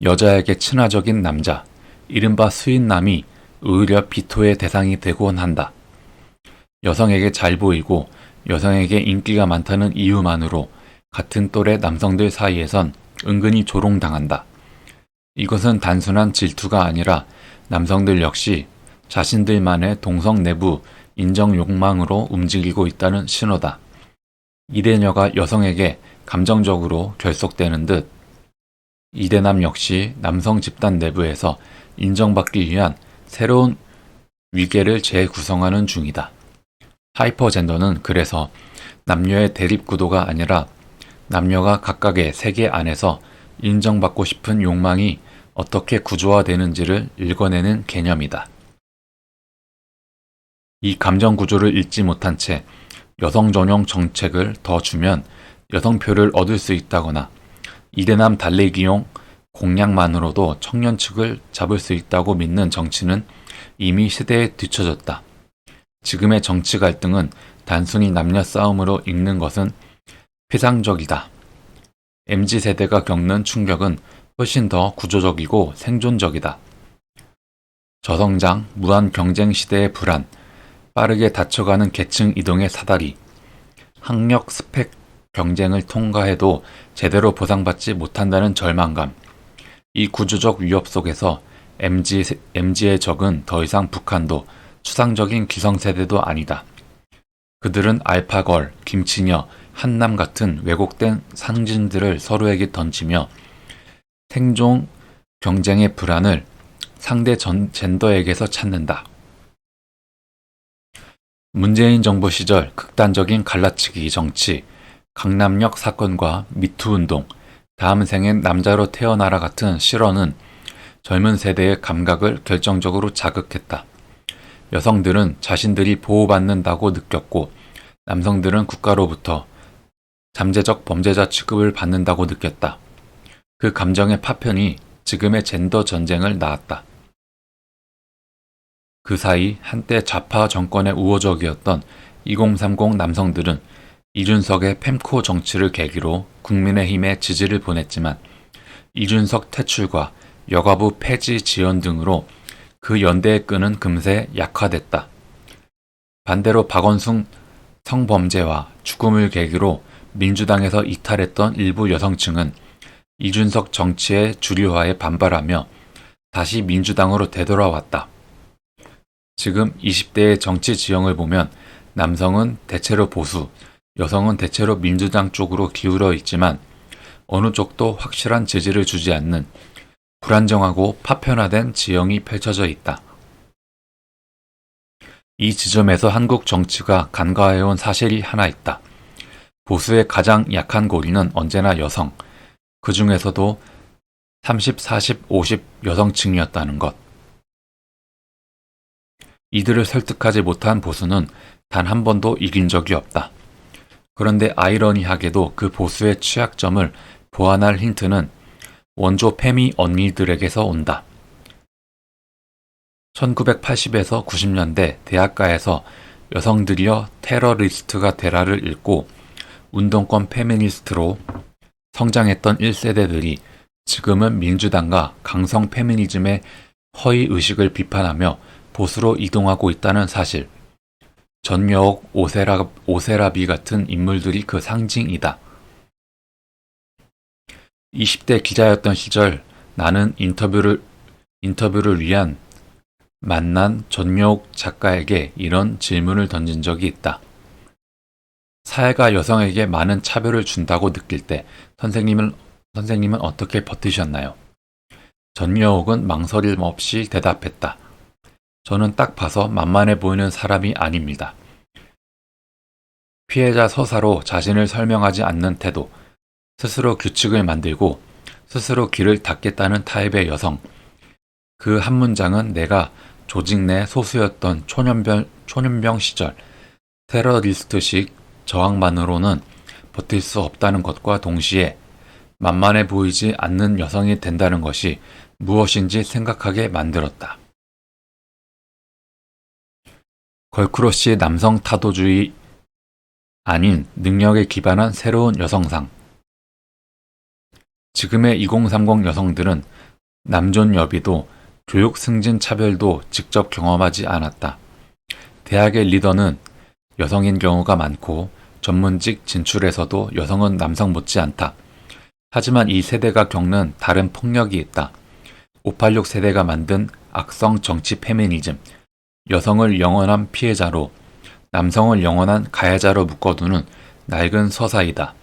여자에게 친화적인 남자, 이른바 스윗남이 오히려 비토의 대상이 되곤 한다. 여성에게 잘 보이고 여성에게 인기가 많다는 이유만으로 같은 또래 남성들 사이에선 은근히 조롱당한다. 이것은 단순한 질투가 아니라 남성들 역시 자신들만의 동성 내부 인정 욕망으로 움직이고 있다는 신호다. 이대녀가 여성에게 감정적으로 결속되는 듯 이대남 역시 남성 집단 내부에서 인정받기 위한 새로운 위계를 재구성하는 중이다. 하이퍼젠더는 그래서 남녀의 대립 구도가 아니라 남녀가 각각의 세계 안에서 인정받고 싶은 욕망이 어떻게 구조화되는지를 읽어내는 개념이다. 이 감정 구조를 읽지 못한 채 여성 전용 정책을 더 주면 여성표를 얻을 수 있다거나 이대남 달래기용 공약만으로도 청년 측을 잡을 수 있다고 믿는 정치는 이미 시대에 뒤처졌다. 지금의 정치 갈등은 단순히 남녀 싸움으로 읽는 것은 피상적이다. MZ세대가 겪는 충격은 훨씬 더 구조적이고 생존적이다. 저성장, 무한 경쟁 시대의 불안, 빠르게 닫혀가는 계층 이동의 사다리, 학력 스펙 경쟁을 통과해도 제대로 보상받지 못한다는 절망감. 이 구조적 위협 속에서 MZ의 적은 더 이상 북한도 추상적인 기성세대도 아니다. 그들은 알파걸, 김치녀, 한남 같은 왜곡된 상징들을 서로에게 던지며 생존 경쟁의 불안을 상대 젠더에게서 찾는다. 문재인 정부 시절 극단적인 갈라치기 정치, 강남역 사건과 미투 운동, 다음 생엔 남자로 태어나라 같은 실언은 젊은 세대의 감각을 결정적으로 자극했다. 여성들은 자신들이 보호받는다고 느꼈고 남성들은 국가로부터 잠재적 범죄자 취급을 받는다고 느꼈다. 그 감정의 파편이 지금의 젠더 전쟁을 낳았다. 그 사이 한때 좌파 정권의 우호적이었던 2030 남성들은 이준석의 펜코 정치를 계기로 국민의힘에 지지를 보냈지만 이준석 퇴출과 여가부 폐지 지연 등으로 그 연대의 끈은 금세 약화됐다. 반대로 박원순 성범죄와 죽음을 계기로 민주당에서 이탈했던 일부 여성층은 이준석 정치의 주류화에 반발하며 다시 민주당으로 되돌아왔다. 지금 20대의 정치 지형을 보면 남성은 대체로 보수, 여성은 대체로 민주당 쪽으로 기울어 있지만 어느 쪽도 확실한 지지를 주지 않는 불안정하고 파편화된 지형이 펼쳐져 있다. 이 지점에서 한국 정치가 간과해온 사실이 하나 있다. 보수의 가장 약한 고리는 언제나 여성, 그 중에서도 30, 40, 50 여성층이었다는 것. 이들을 설득하지 못한 보수는 단 한 번도 이긴 적이 없다. 그런데 아이러니하게도 그 보수의 취약점을 보완할 힌트는 원조 페미 언니들에게서 온다. 1980에서 90년대 대학가에서 여성들이여 테러리스트가 되라를 읽고 운동권 페미니스트로 성장했던 1세대들이 지금은 민주당과 강성 페미니즘의 허위의식을 비판하며 보수로 이동하고 있다는 사실. 전여옥, 오세라비 같은 인물들이 그 상징이다. 20대 기자였던 시절 나는 인터뷰를 위한 만난 전여옥 작가에게 이런 질문을 던진 적이 있다. 사회가 여성에게 많은 차별을 준다고 느낄 때 선생님은 어떻게 버티셨나요? 전여옥은 망설임 없이 대답했다. 저는 딱 봐서 만만해 보이는 사람이 아닙니다. 피해자 서사로 자신을 설명하지 않는 태도, 스스로 규칙을 만들고 스스로 길을 닫겠다는 타입의 여성. 그 한 문장은 내가 조직 내 소수였던 초년병 시절 테러리스트식 저항만으로는 버틸 수 없다는 것과 동시에 만만해 보이지 않는 여성이 된다는 것이 무엇인지 생각하게 만들었다. 걸크러쉬의 남성 타도주의 아닌 능력에 기반한 새로운 여성상. 지금의 2030 여성들은 남존 여비도 교육 승진 차별도 직접 경험하지 않았다. 대학의 리더는 여성인 경우가 많고 전문직 진출에서도 여성은 남성 못지않다. 하지만 이 세대가 겪는 다른 폭력이 있다. 586 세대가 만든 악성 정치 페미니즘, 여성을 영원한 피해자로, 남성을 영원한 가해자로 묶어두는 낡은 서사이다.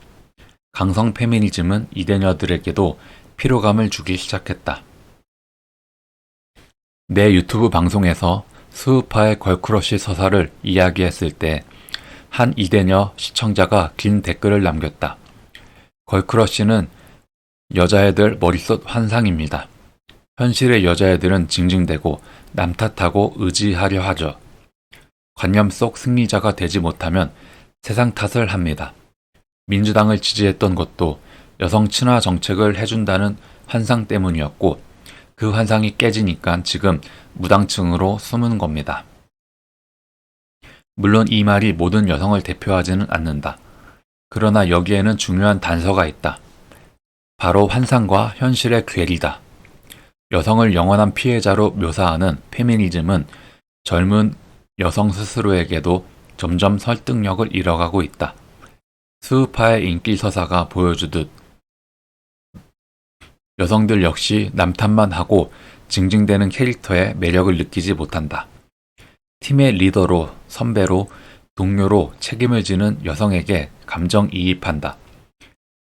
강성 페미니즘은 이대녀들에게도 피로감을 주기 시작했다. 내 유튜브 방송에서 스우파의 걸크러쉬 서사를 이야기했을 때 한 이대녀 시청자가 긴 댓글을 남겼다. 걸크러쉬는 여자애들 머릿속 환상입니다. 현실의 여자애들은 징징대고 남 탓하고 의지하려 하죠. 관념 속 승리자가 되지 못하면 세상 탓을 합니다. 민주당을 지지했던 것도 여성 친화 정책을 해준다는 환상 때문이었고 그 환상이 깨지니까 지금 무당층으로 숨은 겁니다. 물론 이 말이 모든 여성을 대표하지는 않는다. 그러나 여기에는 중요한 단서가 있다. 바로 환상과 현실의 괴리다. 여성을 영원한 피해자로 묘사하는 페미니즘은 젊은 여성 스스로에게도 점점 설득력을 잃어가고 있다. 수우파의 인기 서사가 보여주듯 여성들 역시 남탓만 하고 징징대는 캐릭터의 매력을 느끼지 못한다. 팀의 리더로, 선배로, 동료로 책임을 지는 여성에게 감정이입한다.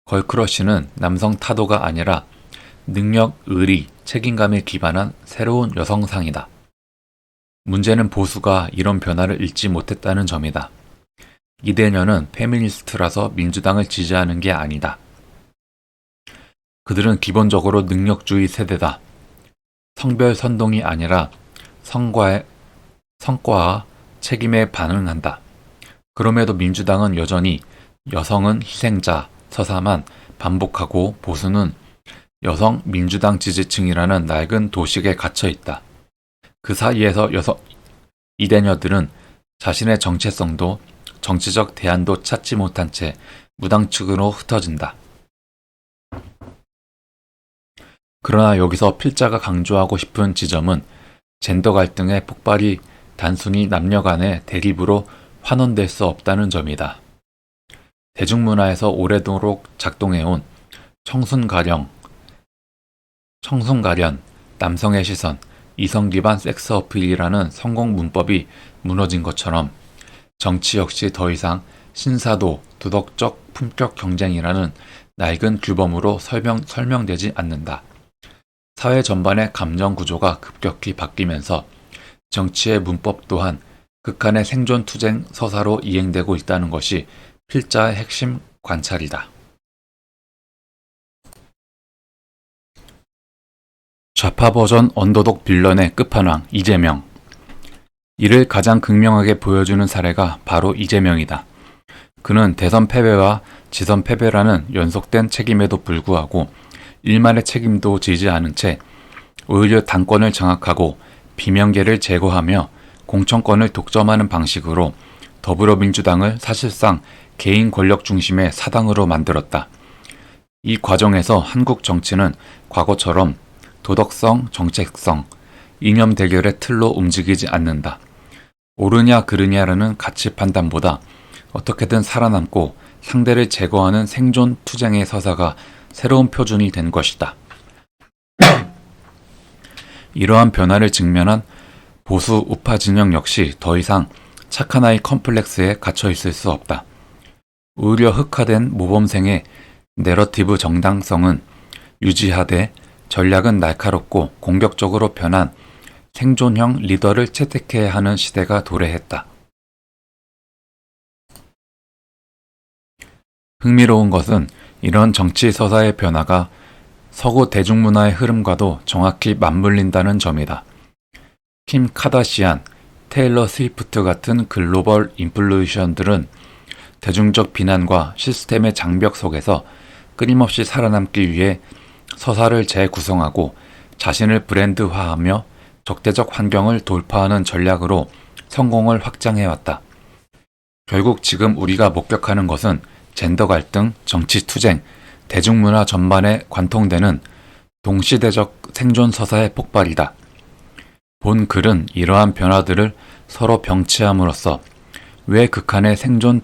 걸크러쉬는 남성 타도가 아니라 능력, 의리, 책임감에 기반한 새로운 여성상이다. 문제는 보수가 이런 변화를 읽지 못했다는 점이다. 이대녀는 페미니스트라서 민주당을 지지하는 게 아니다. 그들은 기본적으로 능력주의 세대다. 성별 선동이 아니라 성과와 책임에 반응한다. 그럼에도 민주당은 여전히 여성은 희생자 서사만 반복하고 보수는 여성 민주당 지지층이라는 낡은 도식에 갇혀 있다. 그 사이에서 이대녀들은 자신의 정체성도 정치적 대안도 찾지 못한 채 무당측으로 흩어진다. 그러나 여기서 필자가 강조하고 싶은 지점은 젠더 갈등의 폭발이 단순히 남녀 간의 대립으로 환원될 수 없다는 점이다. 대중문화에서 오래도록 작동해온 청순가련, 남성의 시선, 이성 기반 섹스 어필이라는 성공 문법이 무너진 것처럼 정치 역시 더 이상 신사도, 도덕적 품격 경쟁이라는 낡은 규범으로 설명되지 않는다. 사회 전반의 감정 구조가 급격히 바뀌면서 정치의 문법 또한 극한의 생존 투쟁 서사로 이행되고 있다는 것이 필자의 핵심 관찰이다. 좌파 버전 언더독 빌런의 끝판왕 이재명. 이를 가장 극명하게 보여주는 사례가 바로 이재명이다. 그는 대선 패배와 지선 패배라는 연속된 책임에도 불구하고 일말의 책임도 지지 않은 채 오히려 당권을 장악하고 비명계를 제거하며 공천권을 독점하는 방식으로 더불어민주당을 사실상 개인 권력 중심의 사당으로 만들었다. 이 과정에서 한국 정치는 과거처럼 도덕성, 정책성, 이념 대결의 틀로 움직이지 않는다. 옳으냐 그르냐라는 가치 판단보다 어떻게든 살아남고 상대를 제거하는 생존 투쟁의 서사가 새로운 표준이 된 것이다. 이러한 변화를 직면한 보수 우파 진영 역시 더 이상 착한 아이 컴플렉스에 갇혀 있을 수 없다. 오히려 흑화된 모범생의 내러티브 정당성은 유지하되 전략은 날카롭고 공격적으로 변한 생존형 리더를 채택해야 하는 시대가 도래했다. 흥미로운 것은 이런 정치 서사의 변화가 서구 대중문화의 흐름과도 정확히 맞물린다는 점이다. 킴 카다시안, 테일러 스위프트 같은 글로벌 인플루언서들은 대중적 비난과 시스템의 장벽 속에서 끊임없이 살아남기 위해 서사를 재구성하고 자신을 브랜드화하며 적대적 환경을 돌파하는 전략으로 성공을 확장해왔다. 결국 지금 우리가 목격하는 것은 젠더 갈등, 정치 투쟁, 대중문화 전반에 관통되는 동시대적 생존 서사의 폭발이다. 본 글은 이러한 변화들을 서로 병치함으로써 왜 극한의 생존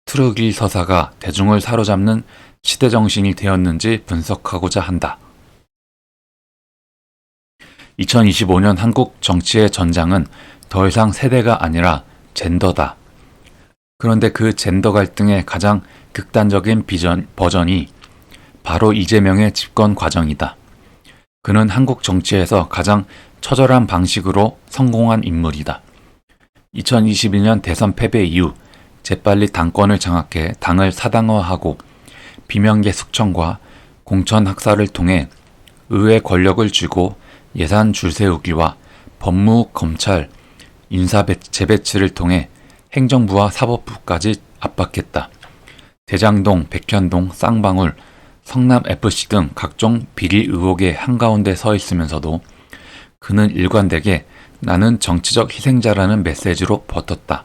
트루기 서사가 대중을 사로잡는 시대정신이 되었는지 분석하고자 한다. 2025년 한국 정치의 전장은 더 이상 세대가 아니라 젠더다. 그런데 그 젠더 갈등의 가장 극단적인 버전이 바로 이재명의 집권 과정이다. 그는 한국 정치에서 가장 처절한 방식으로 성공한 인물이다. 2022년 대선 패배 이후 재빨리 당권을 장악해 당을 사당화하고 비명계 숙청과 공천 학살을 통해 의회 권력을 쥐고 예산 줄세우기와 법무, 검찰, 인사 재배치를 통해 행정부와 사법부까지 압박했다. 대장동, 백현동, 쌍방울, 성남FC 등 각종 비리 의혹의 한가운데 서 있으면서도 그는 일관되게 나는 정치적 희생자라는 메시지로 버텼다.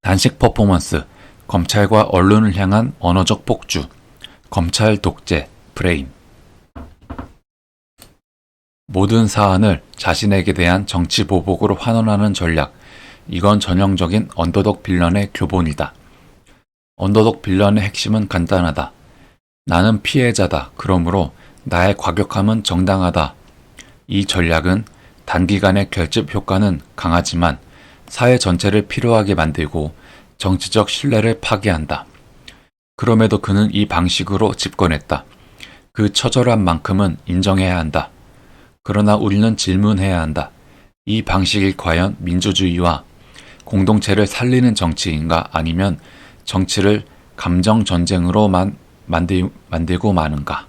단식 퍼포먼스, 검찰과 언론을 향한 언어적 폭주, 검찰 독재, 브레인. 모든 사안을 자신에게 대한 정치 보복으로 환원하는 전략. 이건 전형적인 언더독 빌런의 교본이다. 언더독 빌런의 핵심은 간단하다. 나는 피해자다. 그러므로 나의 과격함은 정당하다. 이 전략은 단기간의 결집 효과는 강하지만 사회 전체를 피로하게 만들고 정치적 신뢰를 파괴한다. 그럼에도 그는 이 방식으로 집권했다. 그 처절한 만큼은 인정해야 한다. 그러나 우리는 질문해야 한다. 이 방식이 과연 민주주의와 공동체를 살리는 정치인가 아니면 정치를 감정 전쟁으로만 만들고 마는가?